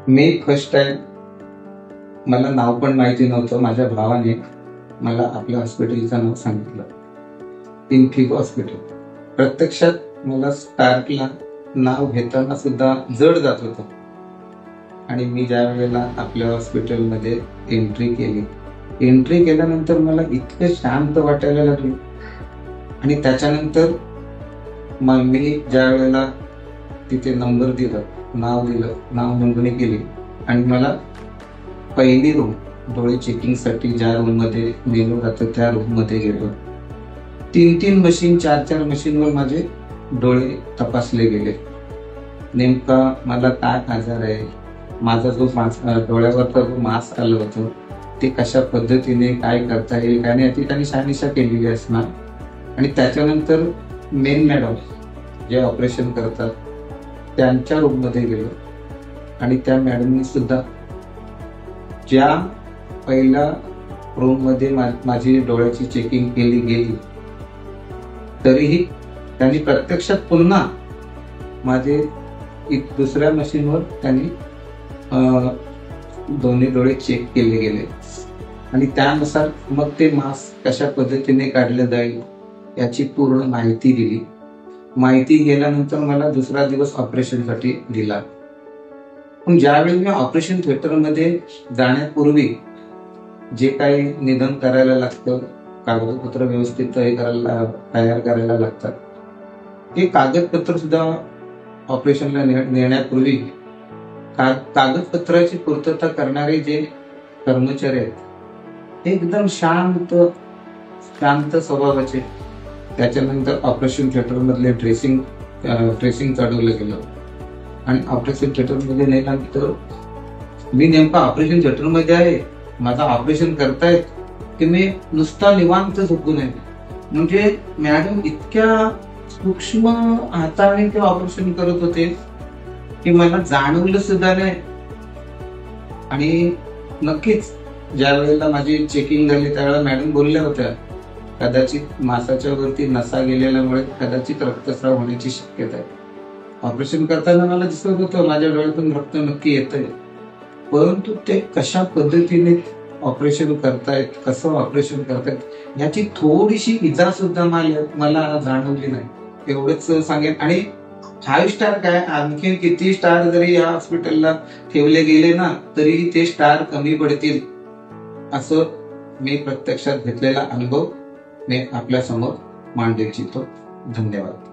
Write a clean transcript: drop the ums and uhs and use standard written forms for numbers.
मी first time, मला नाव पण माहिती नव्हतं, माझ्या भावाने मला आपल्या हॉस्पिटलचं नाव सांगितलं, इन्फिको हॉस्पिटल. प्रत्यक्षात मला स्टार्टला नाव घेताना सुद्धा जड जात होतं. आणि मी ज्या वेळेला आपल्या हॉस्पिटलमध्ये एंट्री केल्यानंतर मला इतकं शांत वाटायला लागलं. आणि त्याच्यानंतर मी ज्या वेळेला तिथे नंबर दिलं, नाव नोंदणी केली आणि मला पहिली रूम, डोळे चेकिंगसाठी ज्या रूम मध्ये नेलं जातं त्या रूम मध्ये गेलो. 3 मशीन, 4 मशीनवर माझे डोळे तपासले गेले. नेमका मला काय आजार आहे, माझा जो डोळ्यावरचा जो मास्क आलं होतं ते कशा पद्धतीने काय करता येईल आणि या ठिकाणी शहानिशा केलेली असणार. आणि त्याच्यानंतर मेन मॅडम जे ऑपरेशन करतात त्यांच्या रूम मध्ये गेलो आणि त्या मॅडमनी सुद्धा ज्या पहिल्या रूम मध्ये माझी डोळ्याची चेकिंग केली गेली तरीही त्यांनी प्रत्यक्षात पुन्हा माझे दुसऱ्या मशीनवर त्यांनी दोन्ही डोळे चेक केले गेले आणि त्यानुसार मग ते मास्क कशा पद्धतीने काढलं जाईल याची पूर्ण माहिती दिली. माहिती गेल्यानंतर मला दुसरा दिवस ऑपरेशनसाठी दिला. पण ज्यावेळी मी ऑपरेशन थिएटरमध्ये जाण्यापूर्वी जे काही निधन करायला लागतं, कागदपत्र व्यवस्थित तयार करायला लागतात, ते कागदपत्र सुद्धा ऑपरेशनला नेण्यापूर्वी कागदपत्राची पूर्तता करणारे जे कर्मचारी आहेत ते एकदम शांत स्वभावाचे. त्याच्यानंतर ऑपरेशन थिएटर मधले ड्रेसिंग चढवलं गेलं आणि ऑपरेशन थिएटर मध्ये नेल्यानंतर मी नेमका ऑपरेशन थिएटर मध्ये आहे, माझा ऑपरेशन करतायत की मी नुसता निवांत झोपून आहे. म्हणजे मॅडम इतक्या सूक्ष्म हाताने ते ऑपरेशन करत होते की मला जाणवलं सुद्धा नाही. आणि नक्कीच ज्या वेळेला माझी चेकिंग झाली त्यावेळेला मॅडम बोलल्या होत्या, कदाचित मासाच्या वरती नसा गेलेल्यामुळे कदाचित रक्तस्राव होण्याची शक्यता आहे. ऑपरेशन करताना मला दिसत होतं माझ्या डोळ्यातून रक्त नक्की येतंय, परंतु ते कशा पद्धतीने ऑपरेशन करतायत, कसं ऑपरेशन करतायत याची थोडीशी इजा सुद्धा मला जाणवली नाही, एवढंच सांगेन. आणि 5 स्टार काय, आणखी किती स्टार जरी या हॉस्पिटलला ठेवले गेले ना तरी ते स्टार कमी पडतील, असं मी प्रत्यक्षात घेतलेला अनुभव मी आपल्या समोर मांडू इच्छितो. धन्यवाद.